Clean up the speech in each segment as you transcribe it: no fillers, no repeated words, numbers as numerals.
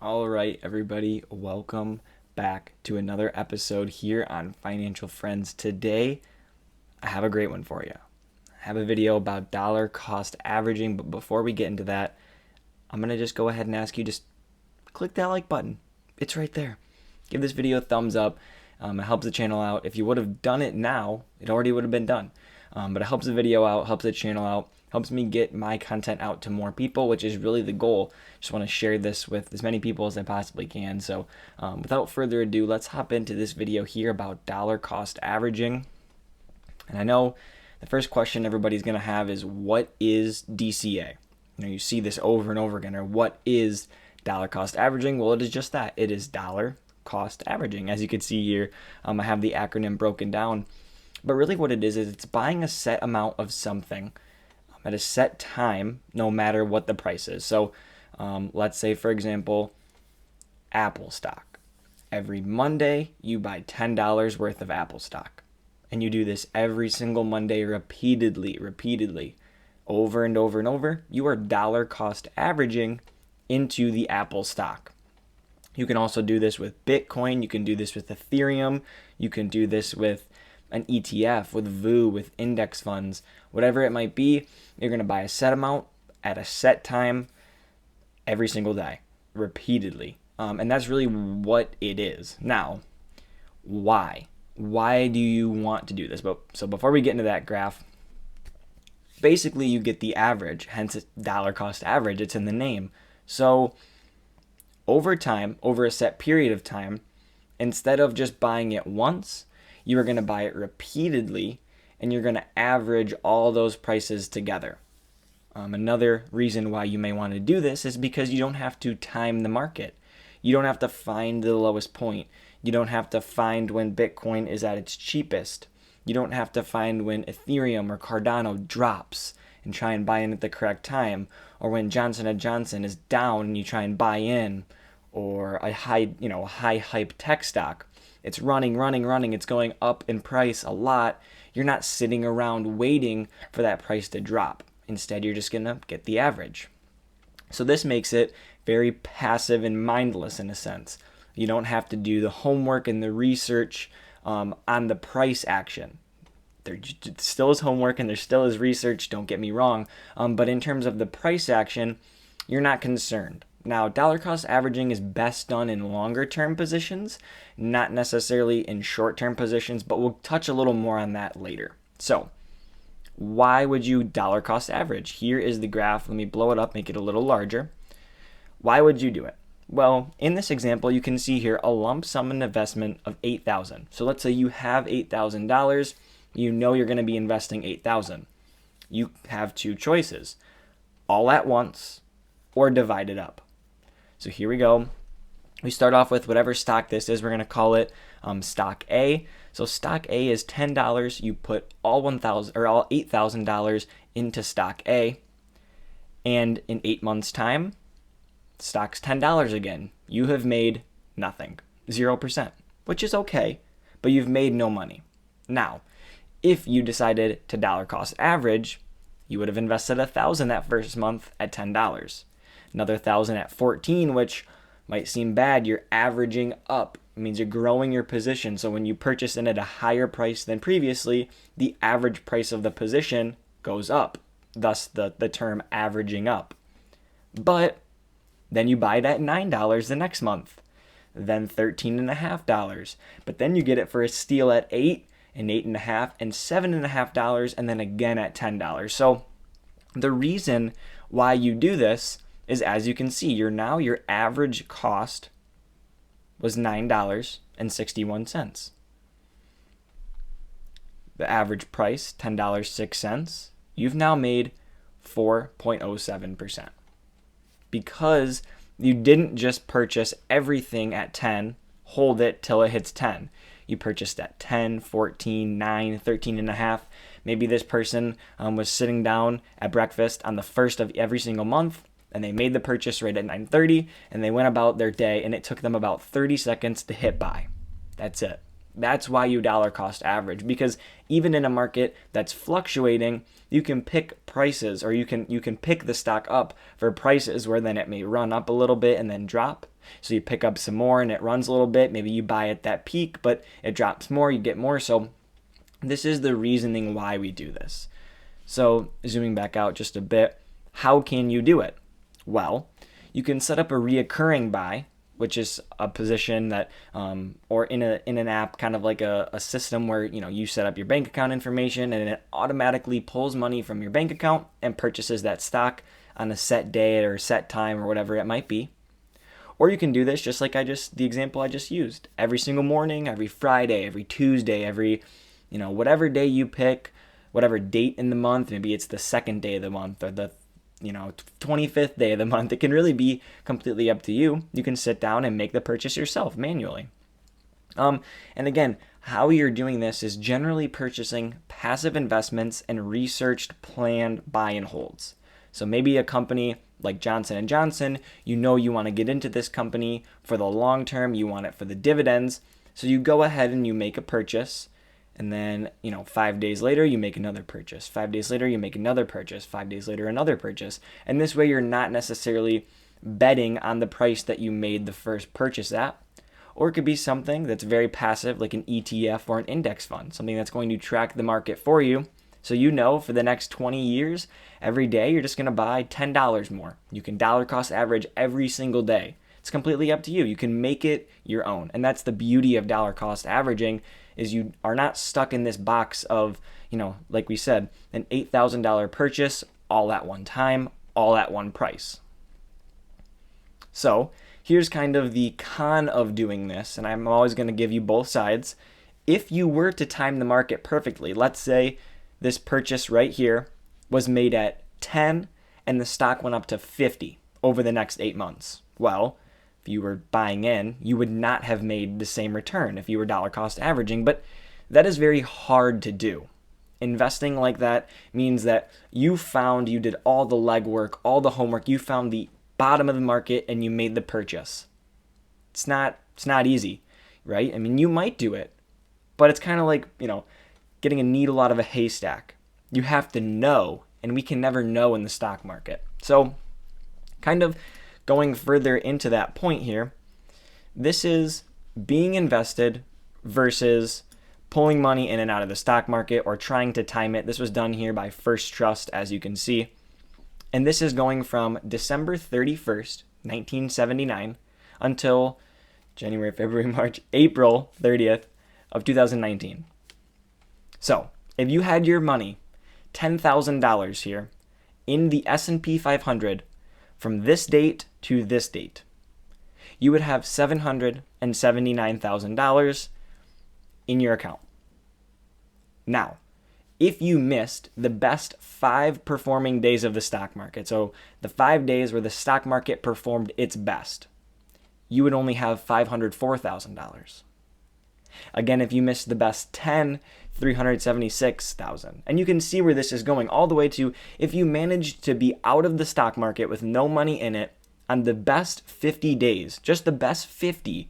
All right, everybody, welcome back to another episode here on Financial Friends. Today, I have a great one for you. I have a video about dollar cost averaging, but before we get into that, I'm going to just go ahead and ask you just click that like button. It's right there. Give this video a thumbs up. It helps the channel out. If you would have done it now, it already would have been done. But it helps the video out, helps the channel out, helps me get my content out to more people, which is really the goal. Just want to share this with as many people as I possibly can. So without further ado, let's hop into this video here about dollar cost averaging. And I know the first question everybody's going to have is, what is DCA? You see this over and over again, or what is dollar cost averaging? Well, it is just that. It is dollar cost averaging. As you can see here, I have the acronym broken down. But really what it is it's buying a set amount of something at a set time, no matter what the price is. So let's say, for example, Apple stock. Every Monday, you buy $10 worth of Apple stock. And you do this every single Monday repeatedly, over and over and over. You are dollar cost averaging into the Apple stock. You can also do this with Bitcoin. You can do this with Ethereum. You can do this with an ETF, with VOO, with index funds, whatever it might be. You're going to buy a set amount at a set time every single day, repeatedly. And that's really what it is. Now, why? Why do you want to do this? So before we get into that graph, basically you get the average, hence it's dollar cost average. It's in the name. So over time, over a set period of time, instead of just buying it once, you are going to buy it repeatedly, and you're going to average all those prices together. Another reason why you may want to do this is because you don't have to time the market. You don't have to find the lowest point. You don't have to find when Bitcoin is at its cheapest. You don't have to find when Ethereum or Cardano drops and try and buy in at the correct time, or when Johnson & Johnson is down and you try and buy in, or a high hype tech stock. It's running, it's going up in price a lot. You're not sitting around waiting for that price to drop. Instead, you're just going to get the average. So this makes it very passive and mindless in a sense. You don't have to do the homework and the research on the price action. There still is homework and there still is research, don't get me wrong. But in terms of the price action, you're not concerned. Now, dollar cost averaging is best done in longer term positions, not necessarily in short term positions, but we'll touch a little more on that later. So, why would you dollar cost average? Here is the graph. Let me blow it up, make it a little larger. Why would you do it? Well, in this example, you can see here a lump sum investment of $8,000. So let's say you have $8,000. You know you're going to be investing $8,000. You have two choices: all at once or divide it up. So here we go. We start off with whatever stock this is. We're going to call it stock A. So stock A is $10. You put all $8,000 into stock A, and in 8 months' time, stock's $10 again. You have made nothing, 0%, which is okay, but you've made no money. Now, if you decided to dollar cost average, you would have invested $1,000 that first month at $10. Another $1,000 at 14, which might seem bad. You're averaging up. It means you're growing your position. So when you purchase in at a higher price than previously, the average price of the position goes up. Thus the term averaging up. But then you buy it at $9 the next month. Then $13.50. But then you get it for a steal at $8 and $8.50 and $7.50, and then again at $10. So the reason why you do this is, as you can see, your average cost was $9.61. The average price, $10.06. You've now made 4.07%. Because you didn't just purchase everything at 10, hold it till it hits 10. You purchased at 10, 14, 9, 13.50. Maybe this person was sitting down at breakfast on the first of every single month, and they made the purchase right at 9:30, and they went about their day, and it took them about 30 seconds to hit buy. That's it. That's why you dollar cost average, because even in a market that's fluctuating, you can pick prices, or you can pick the stock up for prices where then it may run up a little bit and then drop. So you pick up some more and it runs a little bit. Maybe you buy at that peak, but it drops more, you get more. So this is the reasoning why we do this. So zooming back out just a bit, how can you do it? Well, you can set up a reoccurring buy, which is a position that, or in an app, kind of like a system where, you set up your bank account information and it automatically pulls money from your bank account and purchases that stock on a set day or set time or whatever it might be. Or you can do this just like the example I just used. Every single morning, every Friday, every Tuesday, every, whatever day you pick, whatever date in the month, maybe it's the second day of the month or the 25th day of the month. It can really be completely up to you. You can sit down and make the purchase yourself manually. And again, how you're doing this is generally purchasing passive investments and researched planned buy and holds. So maybe a company like Johnson & Johnson, you want to get into this company for the long term, you want it for the dividends. So you go ahead and you make a purchase. And then, 5 days later, you make another purchase. 5 days later, you make another purchase. 5 days later, another purchase. And this way, you're not necessarily betting on the price that you made the first purchase at. Or it could be something that's very passive, like an ETF or an index fund, something that's going to track the market for you. So for the next 20 years, every day, you're just going to buy $10 more. You can dollar cost average every single day. It's completely up to you. You can make it your own. And that's the beauty of dollar cost averaging, is you are not stuck in this box of, like we said, an $8,000 purchase all at one time, all at one price. So here's kind of the con of doing this, and I'm always going to give you both sides. If you were to time the market perfectly, let's say this purchase right here was made at 10 and the stock went up to 50 over the next 8 months. Well, if you were buying in, you would not have made the same return if you were dollar cost averaging, but that is very hard to do. Investing like that means that you did all the legwork, all the homework, you found the bottom of the market and you made the purchase. It's not easy, right? I mean, you might do it, but it's kind of like, getting a needle out of a haystack. You have to know, and we can never know in the stock market. So kind of going further into that point here, this is being invested versus pulling money in and out of the stock market or trying to time it. This was done here by First Trust, as you can see. And this is going from December 31st, 1979 until January, February, March, April 30th of 2019. So if you had your money, $10,000 here, in the S&P 500 from this date to this date, you would have $779,000 in your account. Now, if you missed the best 5 performing days of the stock market, so the 5 days where the stock market performed its best, you would only have $504,000. Again, if you missed the best 10, $376,000. And you can see where this is going all the way to if you managed to be out of the stock market with no money in it on the best 50 days, just the best 50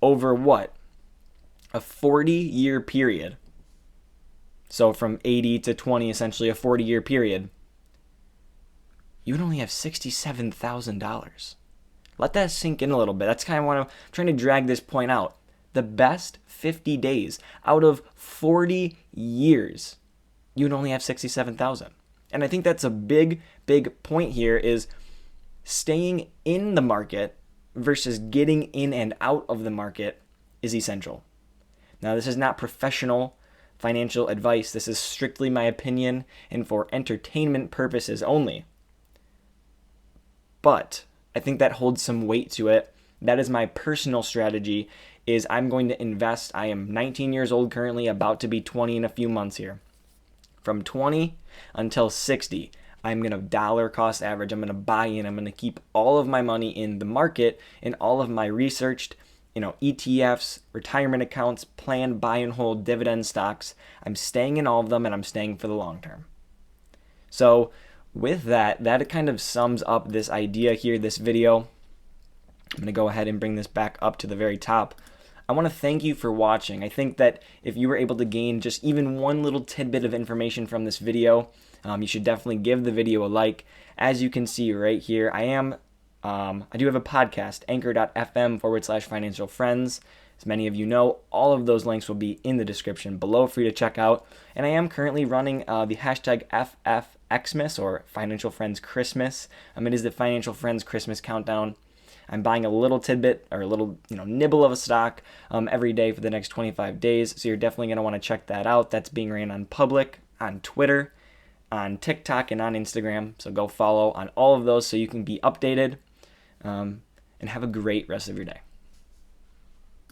over what? A 40-year period. So from 80 to 20, essentially a 40-year period, you would only have $67,000. Let that sink in a little bit. That's kind of what I'm trying to drag this point out. The best 50 days out of 40 years, you'd only have $67,000. And I think that's a big point here, is staying in the market versus getting in and out of the market is essential. Now, this is not professional financial advice. This is strictly my opinion and for entertainment purposes only. But I think that holds some weight to it. That is my personal strategy, is I'm going to invest. I am 19 years old currently, about to be 20 in a few months here. From 20 until 60, I'm going to dollar cost average. I'm going to buy in. I'm going to keep all of my money in the market and all of my researched, ETFs, retirement accounts, planned buy and hold dividend stocks. I'm staying in all of them and I'm staying for the long term. So with that kind of sums up this idea here, this video. I'm going to go ahead and bring this back up to the very top. I want to thank you for watching. I think that if you were able to gain just even one little tidbit of information from this video, you should definitely give the video a like. As you can see right here, I am I do have a podcast, anchor.fm/financial friends. As many of you know, all of those links will be in the description below for you to check out. And I am currently running the hashtag FFXmas, or Financial Friends Christmas. It is the Financial Friends Christmas countdown. I'm buying a little tidbit or a little nibble of a stock every day for the next 25 days. So you're definitely going to want to check that out. That's being ran on Public, on Twitter, on TikTok, and on Instagram. So go follow on all of those so you can be updated. And have a great rest of your day.